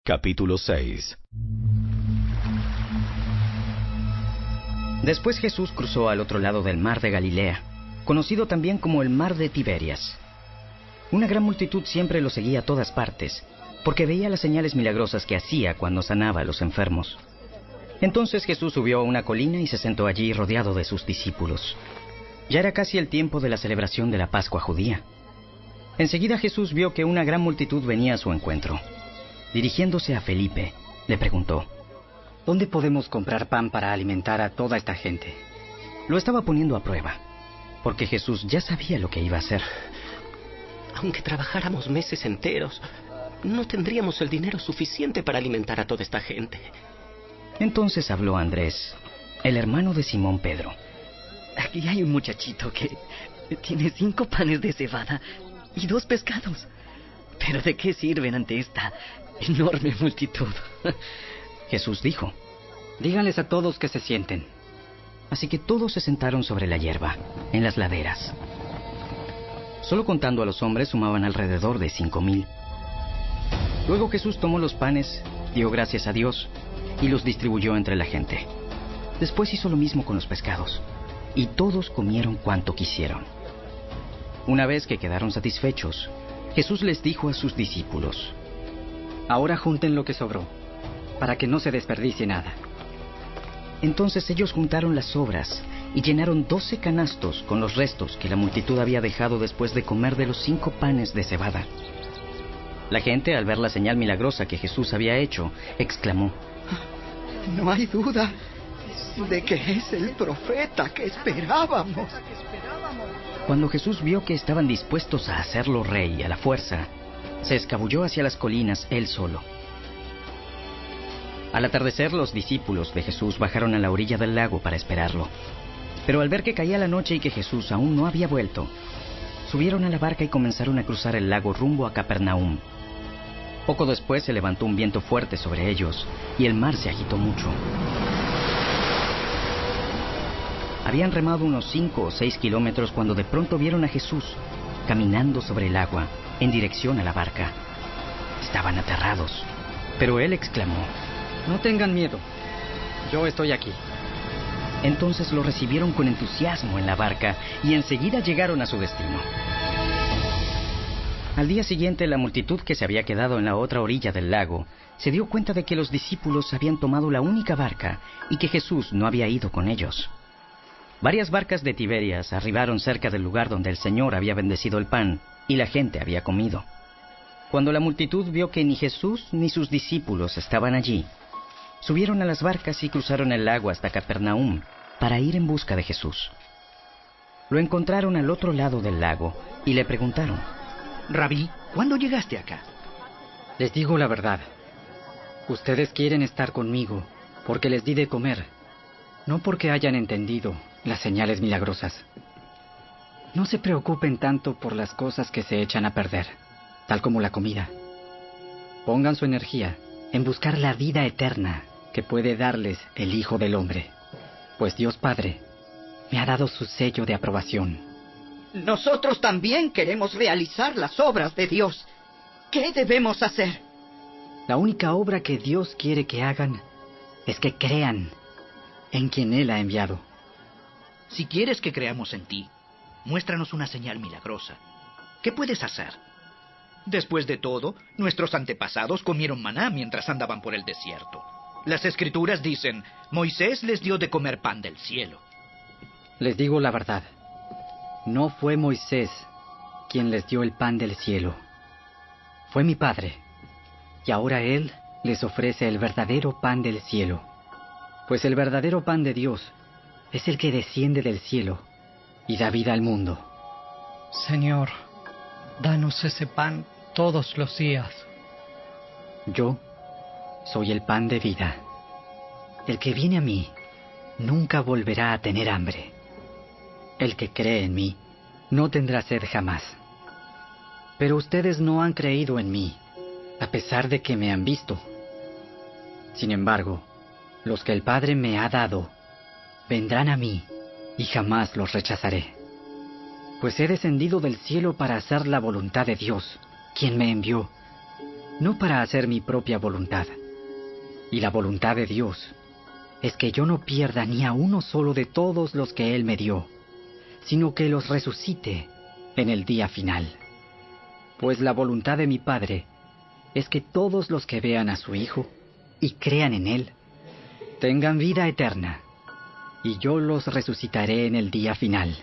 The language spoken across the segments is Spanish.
Capítulo 6. Después Jesús cruzó al otro lado del mar de Galilea, conocido también como el mar de Tiberias. Una gran multitud siempre lo seguía a todas partes, porque veía las señales milagrosas que hacía cuando sanaba a los enfermos. Entonces Jesús subió a una colina y se sentó allí rodeado de sus discípulos. Ya era casi el tiempo de la celebración de la Pascua judía. Enseguida Jesús vio que una gran multitud venía a su encuentro. Dirigiéndose a Felipe, le preguntó: ¿Dónde podemos comprar pan para alimentar a toda esta gente? Lo estaba poniendo a prueba, porque Jesús ya sabía lo que iba a hacer. Aunque trabajáramos meses enteros, no tendríamos el dinero suficiente para alimentar a toda esta gente. Entonces habló Andrés, el hermano de Simón Pedro. Aquí hay un muchachito que tiene 5 panes de cebada y 2 pescados. ¿Pero de qué sirven ante esta enorme multitud? Jesús dijo: díganles a todos que se sienten. Así que todos se sentaron sobre la hierba, en las laderas. Solo contando a los hombres sumaban alrededor de 5,000. Luego Jesús tomó los panes, dio gracias a Dios y los distribuyó entre la gente. Después hizo lo mismo con los pescados, y todos comieron cuanto quisieron. Una vez que quedaron satisfechos, Jesús les dijo a sus discípulos: ahora junten lo que sobró, para que no se desperdicie nada. Entonces ellos juntaron las sobras y llenaron 12 canastos con los restos que la multitud había dejado después de comer de los 5 panes de cebada. La gente, al ver la señal milagrosa que Jesús había hecho, exclamó: no hay duda de que es el profeta que esperábamos. Cuando Jesús vio que estaban dispuestos a hacerlo rey a la fuerza, se escabulló hacia las colinas él solo. Al atardecer, los discípulos de Jesús bajaron a la orilla del lago para esperarlo. Pero al ver que caía la noche y que Jesús aún no había vuelto, subieron a la barca y comenzaron a cruzar el lago rumbo a Capernaum. Poco después se levantó un viento fuerte sobre ellos y el mar se agitó mucho. Habían remado unos 5 o 6 kilómetros cuando de pronto vieron a Jesús caminando sobre el agua en dirección a la barca. Estaban aterrados, pero él exclamó: no tengan miedo, yo estoy aquí. Entonces lo recibieron con entusiasmo en la barca y enseguida llegaron a su destino. Al día siguiente, la multitud que se había quedado en la otra orilla del lago se dio cuenta de que los discípulos habían tomado la única barca y que Jesús no había ido con ellos. Varias barcas de Tiberias arribaron cerca del lugar donde el Señor había bendecido el pan y la gente había comido. Cuando la multitud vio que ni Jesús ni sus discípulos estaban allí, subieron a las barcas y cruzaron el lago hasta Capernaum para ir en busca de Jesús. Lo encontraron al otro lado del lago y le preguntaron: Rabí, ¿cuándo llegaste acá? Les digo la verdad. Ustedes quieren estar conmigo porque les di de comer, no porque hayan entendido las señales milagrosas. No se preocupen tanto por las cosas que se echan a perder, tal como la comida. Pongan su energía en buscar la vida eterna que puede darles el Hijo del Hombre, pues Dios Padre me ha dado su sello de aprobación. Nosotros también queremos realizar las obras de Dios. ¿Qué debemos hacer? La única obra que Dios quiere que hagan es que crean en quien Él ha enviado. Si quieres que creamos en ti, muéstranos una señal milagrosa. ¿Qué puedes hacer? Después de todo, nuestros antepasados comieron maná mientras andaban por el desierto. Las Escrituras dicen: Moisés les dio de comer pan del cielo. Les digo la verdad. No fue Moisés quien les dio el pan del cielo. Fue mi Padre. Y ahora Él les ofrece el verdadero pan del cielo. Pues el verdadero pan de Dios es el que desciende del cielo y da vida al mundo. Señor, danos ese pan todos los días. Yo soy el pan de vida. El que viene a mí nunca volverá a tener hambre. El que cree en mí no tendrá sed jamás. Pero ustedes no han creído en mí, a pesar de que me han visto. Sin embargo, los que el Padre me ha dado vendrán a mí y jamás los rechazaré. Pues he descendido del cielo para hacer la voluntad de Dios, quien me envió. no para hacer mi propia voluntad. Y la voluntad de Dios es que yo no pierda ni a uno solo de todos los que Él me dio, sino que los resucite en el día final. Pues la voluntad de mi Padre es que todos los que vean a su Hijo y crean en Él, tengan vida eterna, y yo los resucitaré en el día final.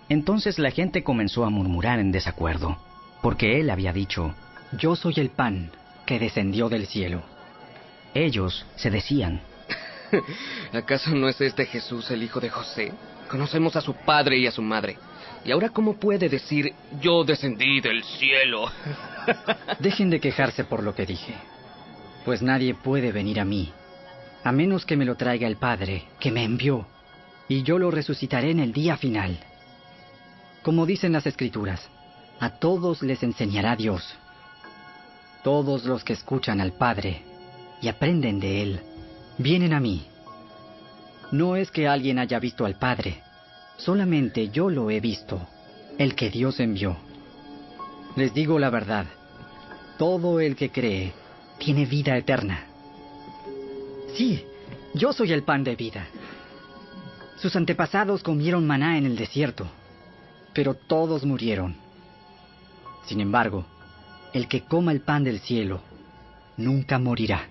Entonces la gente comenzó a murmurar en desacuerdo, porque él había dicho: Yo soy el pan que descendió del cielo. Ellos se decían: ¿Acaso no es este Jesús el hijo de José? Conocemos a su padre y a su madre. ¿Y ahora cómo puede decir, yo descendí del cielo? Dejen de quejarse por lo que dije, pues nadie puede venir a mí, a menos que me lo traiga el Padre que me envió, y yo lo resucitaré en el día final. Como dicen las Escrituras, a todos les enseñará Dios. Todos los que escuchan al Padre y aprenden de Él, vienen a mí. No es que alguien haya visto al Padre, solamente yo lo he visto, el que Dios envió. Les digo la verdad, todo el que cree tiene vida eterna. Sí, yo soy el pan de vida. Sus antepasados comieron maná en el desierto, pero todos murieron. Sin embargo, el que coma el pan del cielo nunca morirá.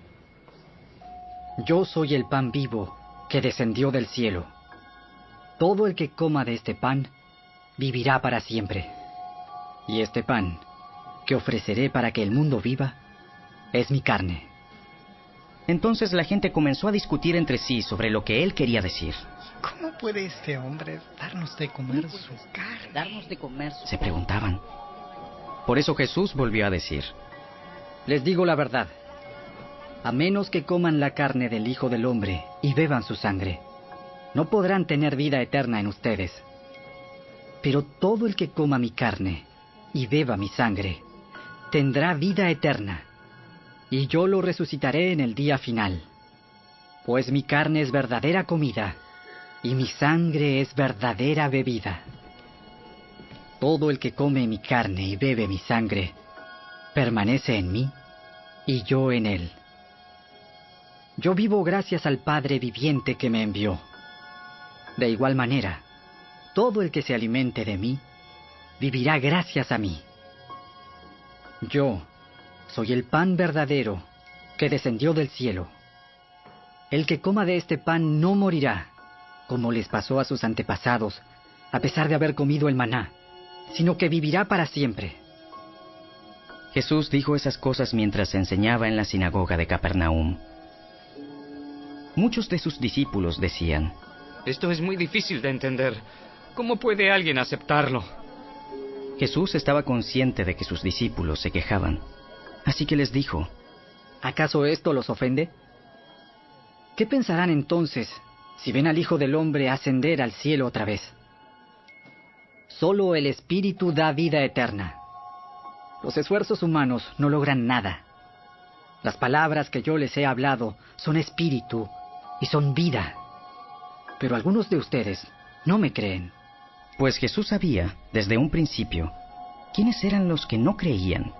Yo soy el pan vivo que descendió del cielo. Todo el que coma de este pan vivirá para siempre. Y este pan que ofreceré para que el mundo viva es mi carne. Entonces la gente comenzó a discutir entre sí sobre lo que él quería decir. ¿Cómo puede este hombre darnos de comer su carne? Darnos de comer su Se preguntaban. Por eso Jesús volvió a decir: Les digo la verdad, a menos que coman la carne del Hijo del Hombre y beban su sangre, no podrán tener vida eterna en ustedes. Pero todo el que coma mi carne y beba mi sangre, tendrá vida eterna, y yo lo resucitaré en el día final. Pues mi carne es verdadera comida, y mi sangre es verdadera bebida. Todo el que come mi carne y bebe mi sangre, permanece en mí, y yo en él. Yo vivo gracias al Padre viviente que me envió. De igual manera, todo el que se alimente de mí, vivirá gracias a mí. Yo soy el pan verdadero que descendió del cielo. El que coma de este pan no morirá, como les pasó a sus antepasados, a pesar de haber comido el maná, sino que vivirá para siempre. Jesús dijo esas cosas mientras enseñaba en la sinagoga de Capernaum. Muchos de sus discípulos decían: Esto es muy difícil de entender. ¿Cómo puede alguien aceptarlo? Jesús estaba consciente de que sus discípulos se quejaban, así que les dijo: ¿Acaso esto los ofende? ¿Qué pensarán entonces si ven al Hijo del Hombre ascender al cielo otra vez? Solo el Espíritu da vida eterna. Los esfuerzos humanos no logran nada. Las palabras que yo les he hablado son espíritu y son vida. Pero algunos de ustedes no me creen. Pues Jesús sabía, desde un principio, quiénes eran los que no creían,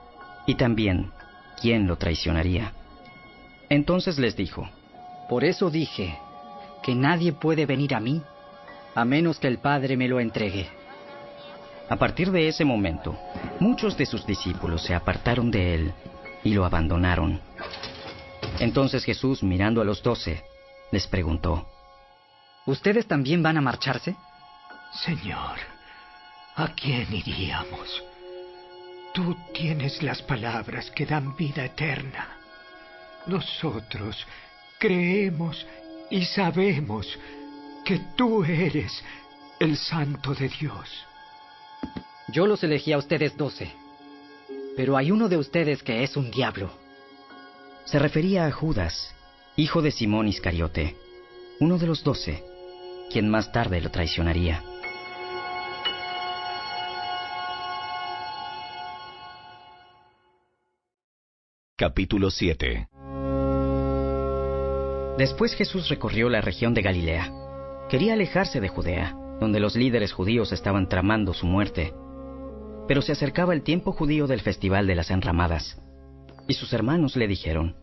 y también quién lo traicionaría. Entonces les dijo: Por eso dije que nadie puede venir a mí, a menos que el Padre me lo entregue. A partir de ese momento, muchos de sus discípulos se apartaron de él y lo abandonaron. Entonces Jesús, mirando a los 12, les preguntó: ¿Ustedes también van a marcharse? Señor, ¿a quién iríamos? Tú tienes las palabras que dan vida eterna. Nosotros creemos y sabemos que tú eres el Santo de Dios. Yo los elegí a ustedes 12, pero hay uno de ustedes que es un diablo. Se refería a Judas, hijo de Simón Iscariote, uno de los 12, quien más tarde lo traicionaría. Capítulo 7. Después Jesús recorrió la región de Galilea. Quería alejarse de Judea, donde los líderes judíos estaban tramando su muerte. Pero se acercaba el tiempo judío del Festival de las Enramadas. Y sus hermanos le dijeron: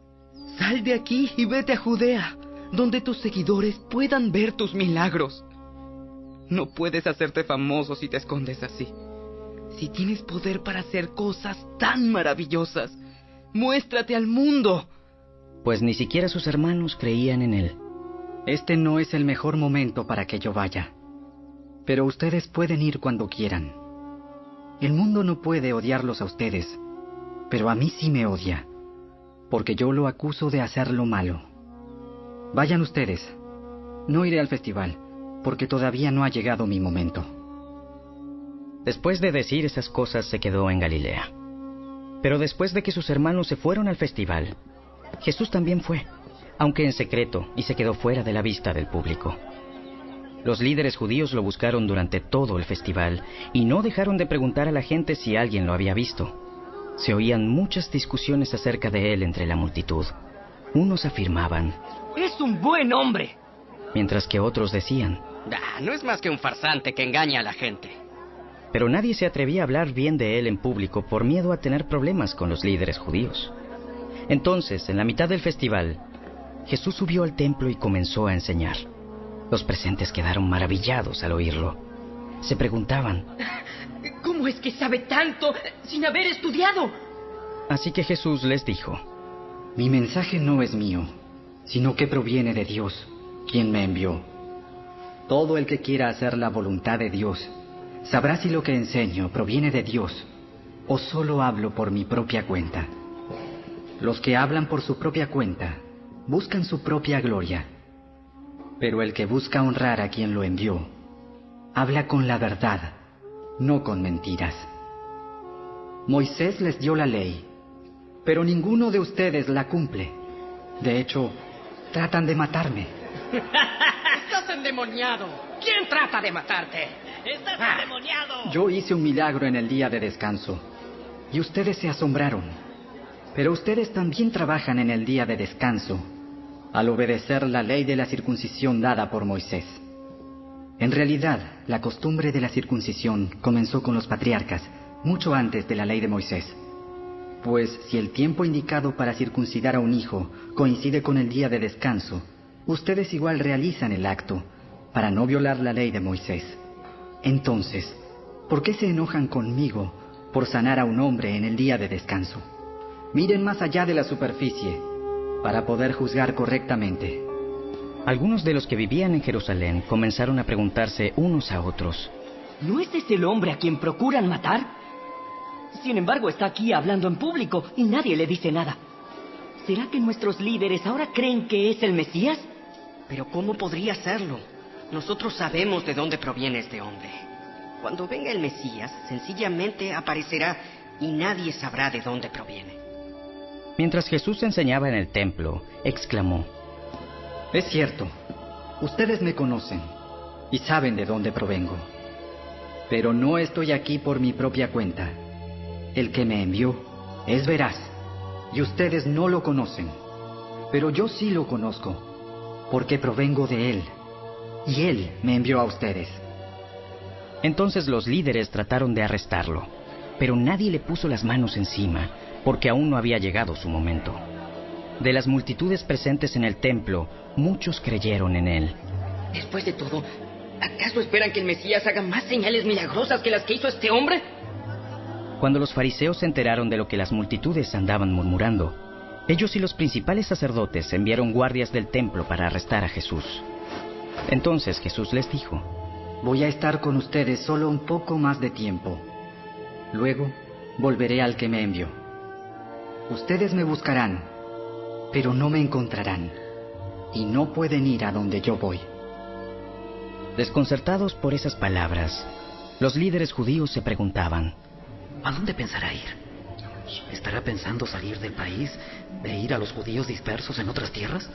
Sal de aquí y vete a Judea, donde tus seguidores puedan ver tus milagros. No puedes hacerte famoso si te escondes así. Si tienes poder para hacer cosas tan maravillosas, muéstrate al mundo. Pues ni siquiera sus hermanos creían en él. Este no es el mejor momento para que yo vaya, pero ustedes pueden ir cuando quieran. El mundo no puede odiarlos a ustedes, pero a mí sí me odia, porque yo lo acuso de hacer lo malo. Vayan ustedes. No iré al festival, porque todavía no ha llegado mi momento. Después de decir esas cosas, se quedó en Galilea. Pero después de que sus hermanos se fueron al festival, Jesús también fue, aunque en secreto, y se quedó fuera de la vista del público. Los líderes judíos lo buscaron durante todo el festival y no dejaron de preguntar a la gente si alguien lo había visto. Se oían muchas discusiones acerca de él entre la multitud. Unos afirmaban: ¡Es un buen hombre! Mientras que otros decían: No es más que un farsante que engaña a la gente. Pero nadie se atrevía a hablar bien de él en público por miedo a tener problemas con los líderes judíos. Entonces, en la mitad del festival, Jesús subió al templo y comenzó a enseñar. Los presentes quedaron maravillados al oírlo. Se preguntaban: ¿cómo es que sabe tanto sin haber estudiado? Así que Jesús les dijo: Mi mensaje no es mío, sino que proviene de Dios, quien me envió. Todo el que quiera hacer la voluntad de Dios sabrá si lo que enseño proviene de Dios o solo hablo por mi propia cuenta. Los que hablan por su propia cuenta buscan su propia gloria, pero el que busca honrar a quien lo envió habla con la verdad, no con mentiras. Moisés les dio la ley, pero ninguno de ustedes la cumple. De hecho, tratan de matarme. ¡Estás endemoniado! ¿Quién trata de matarte? ¡Estás endemoniado! Yo hice un milagro en el día de descanso, y ustedes se asombraron. Pero ustedes también trabajan en el día de descanso, al obedecer la ley de la circuncisión dada por Moisés. En realidad, la costumbre de la circuncisión comenzó con los patriarcas, mucho antes de la ley de Moisés. Pues si el tiempo indicado para circuncidar a un hijo coincide con el día de descanso, ustedes igual realizan el acto, para no violar la ley de Moisés. Entonces, ¿por qué se enojan conmigo por sanar a un hombre en el día de descanso? Miren más allá de la superficie, para poder juzgar correctamente. Algunos de los que vivían en Jerusalén comenzaron a preguntarse unos a otros: ¿no es ese el hombre a quien procuran matar? Sin embargo, está aquí hablando en público y nadie le dice nada. ¿Será que nuestros líderes ahora creen que es el Mesías? Pero ¿cómo podría serlo? Nosotros sabemos de dónde proviene este hombre. Cuando venga el Mesías, sencillamente aparecerá y nadie sabrá de dónde proviene. Mientras Jesús enseñaba en el templo, exclamó: Es cierto, ustedes me conocen y saben de dónde provengo. Pero no estoy aquí por mi propia cuenta. El que me envió es veraz, y ustedes no lo conocen. Pero yo sí lo conozco, porque provengo de él, y él me envió a ustedes. Entonces los líderes trataron de arrestarlo, pero nadie le puso las manos encima, porque aún no había llegado su momento. De las multitudes presentes en el templo, muchos creyeron en él. Después de todo, ¿acaso esperan que el Mesías haga más señales milagrosas que las que hizo este hombre? Cuando los fariseos se enteraron de lo que las multitudes andaban murmurando, ellos y los principales sacerdotes enviaron guardias del templo para arrestar a Jesús. Entonces Jesús les dijo: Voy a estar con ustedes solo un poco más de tiempo. Luego volveré al que me envió. Ustedes me buscarán, pero no me encontrarán, y no pueden ir a donde yo voy. Desconcertados por esas palabras, los líderes judíos se preguntaban: ¿a dónde pensará ir? ¿Estará pensando salir del país e ir a los judíos dispersos en otras tierras?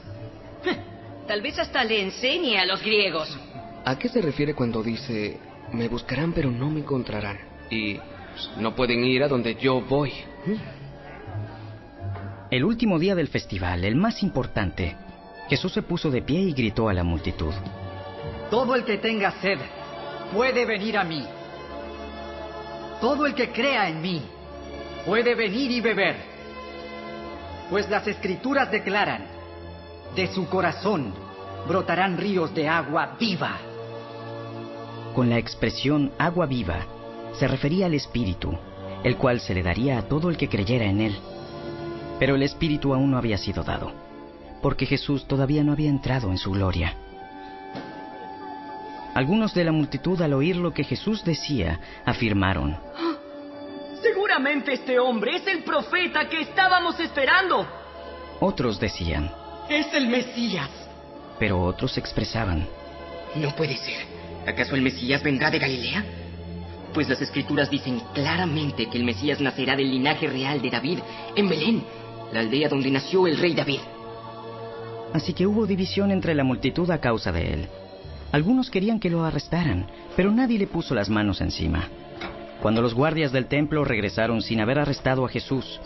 Tal vez hasta le enseñe a los griegos. ¿A qué se refiere cuando dice: me buscarán pero no me encontrarán? Y no pueden ir a donde yo voy. El último día del festival, el más importante, Jesús se puso de pie y gritó a la multitud: Todo el que tenga sed puede venir a mí. Todo el que crea en mí puede venir y beber. Pues las Escrituras declaran, de su corazón brotarán ríos de agua viva. Con la expresión agua viva, se refería al Espíritu, el cual se le daría a todo el que creyera en él. Pero el Espíritu aún no había sido dado, porque Jesús todavía no había entrado en su gloria. Algunos de la multitud, al oír lo que Jesús decía, afirmaron: Seguramente este hombre es el profeta que estábamos esperando. Otros decían: Es el Mesías. Pero otros expresaban: No puede ser. ¿Acaso el Mesías vendrá de Galilea? Pues las Escrituras dicen claramente que el Mesías nacerá del linaje real de David en Belén, la aldea donde nació el rey David. Así que hubo división entre la multitud a causa de él. Algunos querían que lo arrestaran, pero nadie le puso las manos encima. Cuando los guardias del templo regresaron sin haber arrestado a Jesús,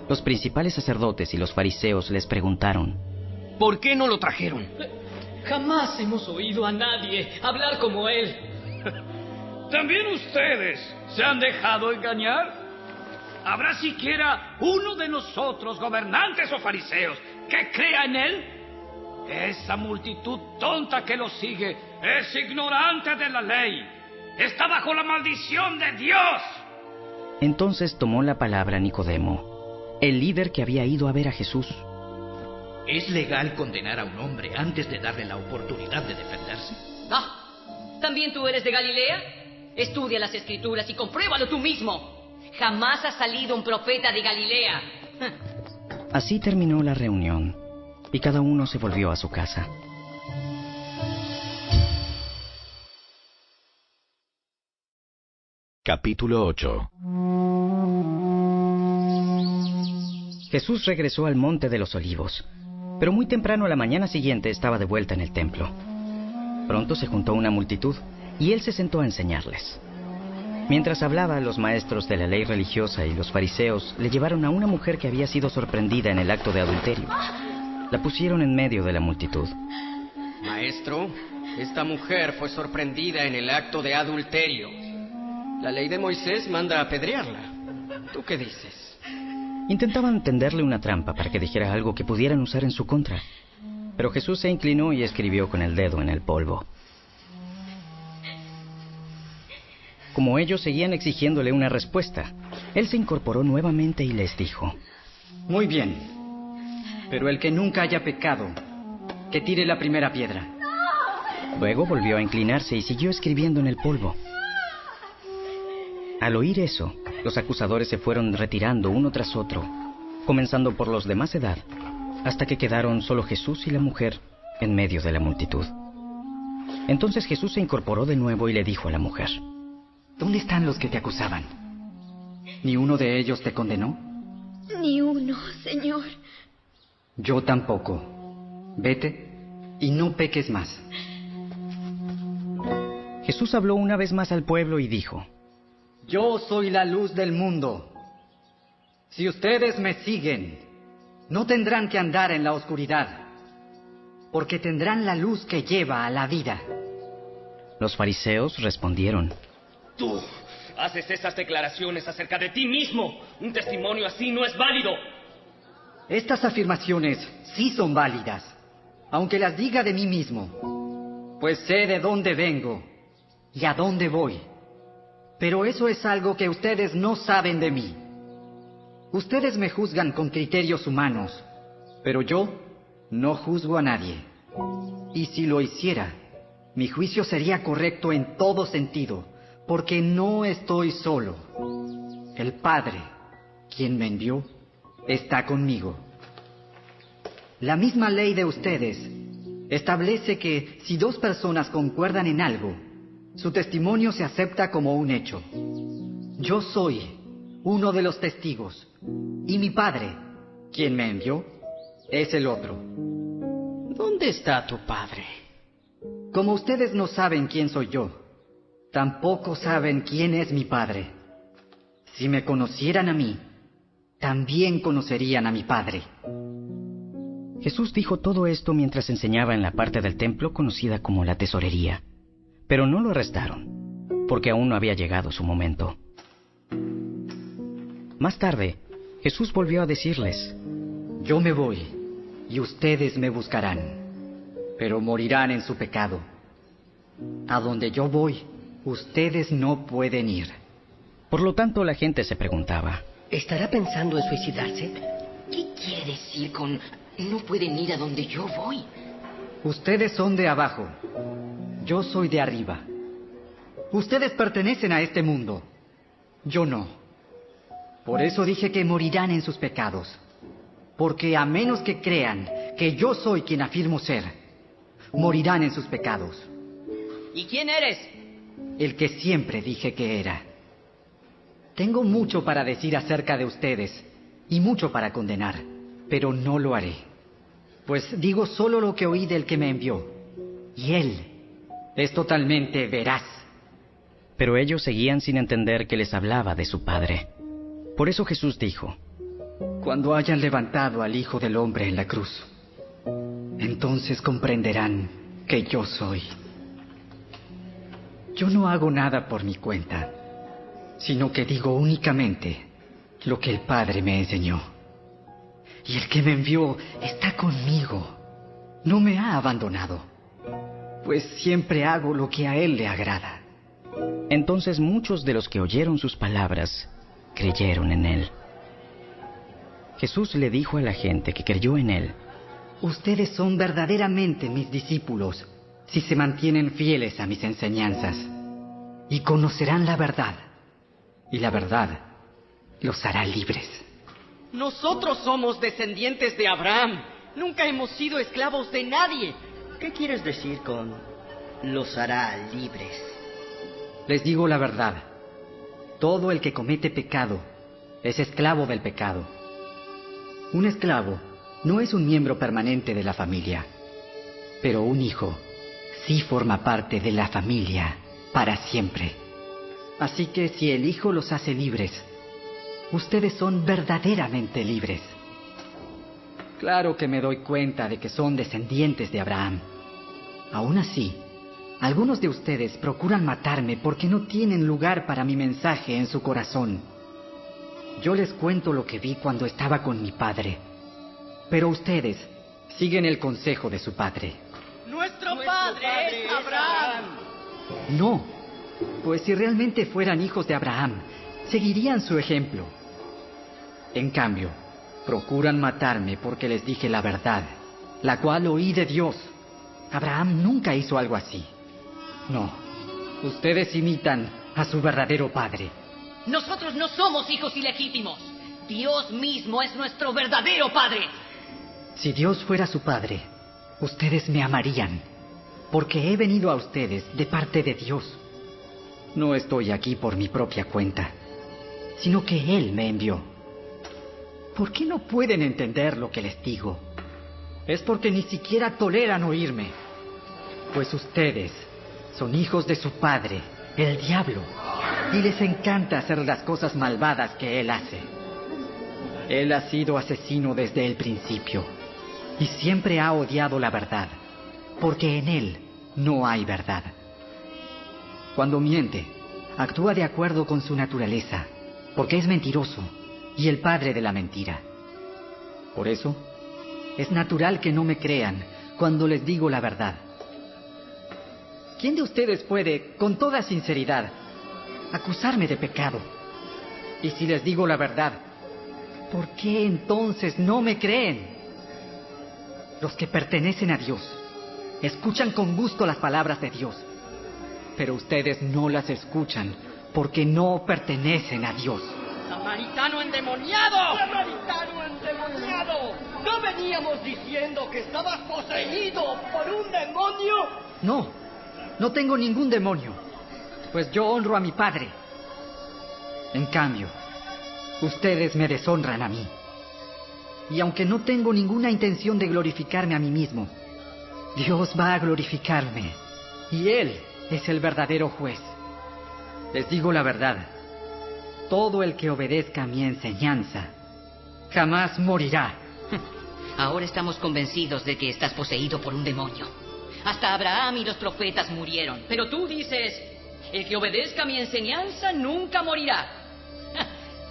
los principales sacerdotes y los fariseos les preguntaron: ¿Por qué no lo trajeron? Jamás hemos oído a nadie hablar como él. ¿También ustedes se han dejado engañar? ¿Habrá siquiera uno de nosotros, gobernantes o fariseos, que crea en él? Esa multitud tonta que lo sigue es ignorante de la ley. Está bajo la maldición de Dios. Entonces tomó la palabra Nicodemo, el líder que había ido a ver a Jesús. ¿Es legal condenar a un hombre antes de darle la oportunidad de defenderse? ¿También tú eres de Galilea? Estudia las Escrituras y compruébalo tú mismo. Jamás ha salido un profeta de Galilea. Así terminó la reunión, y cada uno se volvió a su casa. Capítulo 8. Jesús regresó al monte de los Olivos, pero muy temprano a la mañana siguiente estaba de vuelta en el templo. Pronto se juntó una multitud, y él se sentó a enseñarles. Mientras hablaba, los maestros de la ley religiosa y los fariseos le llevaron a una mujer que había sido sorprendida en el acto de adulterio. La pusieron en medio de la multitud. Maestro, esta mujer fue sorprendida en el acto de adulterio. La ley de Moisés manda apedrearla. ¿Tú qué dices? Intentaban tenderle una trampa para que dijera algo que pudieran usar en su contra. Pero Jesús se inclinó y escribió con el dedo en el polvo. Como ellos seguían exigiéndole una respuesta, él se incorporó nuevamente y les dijo: Muy bien, pero el que nunca haya pecado, que tire la primera piedra. Luego volvió a inclinarse y siguió escribiendo en el polvo. Al oír eso, los acusadores se fueron retirando uno tras otro, comenzando por los de más edad, hasta que quedaron solo Jesús y la mujer en medio de la multitud. Entonces Jesús se incorporó de nuevo y le dijo a la mujer: ¿Dónde están los que te acusaban? ¿Ni uno de ellos te condenó? Ni uno, Señor. Yo tampoco. Vete y no peques más. Jesús habló una vez más al pueblo y dijo: Yo soy la luz del mundo. Si ustedes me siguen, no tendrán que andar en la oscuridad, porque tendrán la luz que lleva a la vida. Los fariseos respondieron: Tú haces esas declaraciones acerca de ti mismo. Un testimonio así no es válido. Estas afirmaciones sí son válidas, aunque las diga de mí mismo, pues sé de dónde vengo y a dónde voy. Pero eso es algo que ustedes no saben de mí. Ustedes me juzgan con criterios humanos, pero yo no juzgo a nadie. Y si lo hiciera, mi juicio sería correcto en todo sentido, porque no estoy solo. El Padre, quien me envió, está conmigo. La misma ley de ustedes establece que si dos personas concuerdan en algo, su testimonio se acepta como un hecho. Yo soy uno de los testigos, y mi Padre, quien me envió, es el otro. ¿Dónde está tu Padre? Como ustedes no saben quién soy yo, tampoco saben quién es mi Padre. Si me conocieran a mí, también conocerían a mi Padre. Jesús dijo todo esto mientras enseñaba en la parte del templo conocida como la tesorería. Pero no lo arrestaron, porque aún no había llegado su momento. Más tarde, Jesús volvió a decirles: Yo me voy, y ustedes me buscarán, pero morirán en su pecado. A donde yo voy, ustedes no pueden ir. Por lo tanto, la gente se preguntaba: ¿estará pensando en suicidarse? ¿Qué quiere decir con no pueden ir a donde yo voy? Ustedes son de abajo, yo soy de arriba. Ustedes pertenecen a este mundo, yo no. Por eso dije que morirán en sus pecados. Porque a menos que crean que yo soy quien afirmo ser, morirán en sus pecados. ¿Y quién eres? El que siempre dije que era. Tengo mucho para decir acerca de ustedes y mucho para condenar, pero no lo haré. Pues digo solo lo que oí del que me envió. Y él es totalmente veraz. Pero ellos seguían sin entender que les hablaba de su Padre. Por eso Jesús dijo: cuando hayan levantado al Hijo del Hombre en la cruz, entonces comprenderán que yo soy. Yo no hago nada por mi cuenta, sino que digo únicamente lo que el Padre me enseñó. Y el que me envió está conmigo, no me ha abandonado, pues siempre hago lo que a él le agrada. Entonces muchos de los que oyeron sus palabras creyeron en él. Jesús le dijo a la gente que creyó en él: ustedes son verdaderamente mis discípulos si se mantienen fieles a mis enseñanzas, y conocerán la verdad, y la verdad los hará libres. Nosotros somos descendientes de Abraham. Nunca hemos sido esclavos de nadie. ¿Qué quieres decir con los hará libres? Les digo la verdad. Todo el que comete pecado es esclavo del pecado. Un esclavo no es un miembro permanente de la familia, pero un hijo sí forma parte de la familia para siempre. Así que si el Hijo los hace libres, ustedes son verdaderamente libres. Claro que me doy cuenta de que son descendientes de Abraham. Aún así, algunos de ustedes procuran matarme porque no tienen lugar para mi mensaje en su corazón. Yo les cuento lo que vi cuando estaba con mi padre, pero ustedes siguen el consejo de su padre. ¡Nuestro padre es Abraham! No, pues si realmente fueran hijos de Abraham, seguirían su ejemplo. En cambio, procuran matarme porque les dije la verdad, la cual oí de Dios. Abraham nunca hizo algo así. No, ustedes imitan a su verdadero padre. Nosotros no somos hijos ilegítimos. Dios mismo es nuestro verdadero padre. Si Dios fuera su padre, ustedes me amarían, porque he venido a ustedes de parte de Dios. No estoy aquí por mi propia cuenta, sino que Él me envió. ¿Por qué no pueden entender lo que les digo? Es porque ni siquiera toleran oírme, pues ustedes son hijos de su padre, el diablo, y les encanta hacer las cosas malvadas que él hace. Él ha sido asesino desde el principio y siempre ha odiado la verdad, porque en él no hay verdad. Cuando miente, actúa de acuerdo con su naturaleza, porque es mentiroso y el padre de la mentira. Por eso, es natural que no me crean cuando les digo la verdad. ¿Quién de ustedes puede, con toda sinceridad, acusarme de pecado? Y si les digo la verdad, ¿por qué entonces no me creen? Los que pertenecen a Dios escuchan con gusto las palabras de Dios, pero ustedes no las escuchan porque no pertenecen a Dios. ¡Samaritano endemoniado! ¡Samaritano endemoniado! ¿No veníamos diciendo que estabas poseído por un demonio? No tengo ningún demonio, pues yo honro a mi Padre. En cambio, ustedes me deshonran a mí. Y aunque no tengo ninguna intención de glorificarme a mí mismo, Dios va a glorificarme, y Él es el verdadero juez. Les digo la verdad, todo el que obedezca a mi enseñanza jamás morirá. Ahora estamos convencidos de que estás poseído por un demonio. Hasta Abraham y los profetas murieron. Pero tú dices, el que obedezca a mi enseñanza nunca morirá.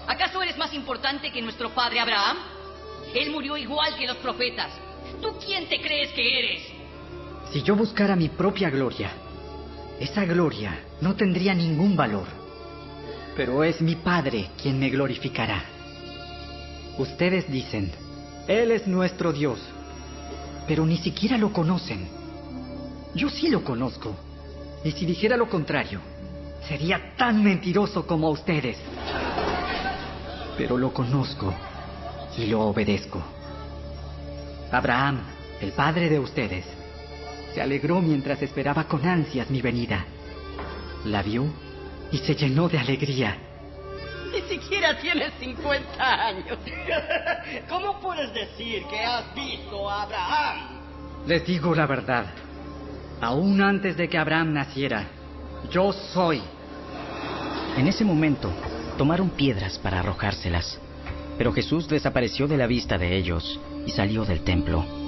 ¿Acaso eres más importante que nuestro padre Abraham? Él murió igual que los profetas. ¿Tú quién te crees que eres? Si yo buscara mi propia gloria, esa gloria no tendría ningún valor. Pero es mi Padre quien me glorificará. Ustedes dicen, Él es nuestro Dios, pero ni siquiera lo conocen. Yo sí lo conozco, y si dijera lo contrario, sería tan mentiroso como ustedes. Pero lo conozco y lo obedezco. Abraham, el padre de ustedes, se alegró mientras esperaba con ansias mi venida. La vio y se llenó de alegría. Ni siquiera tienes 50 años. ¿Cómo puedes decir que has visto a Abraham? Les digo la verdad. Aún antes de que Abraham naciera, yo soy. En ese momento, tomaron piedras para arrojárselas. Pero Jesús desapareció de la vista de ellos y salió del templo.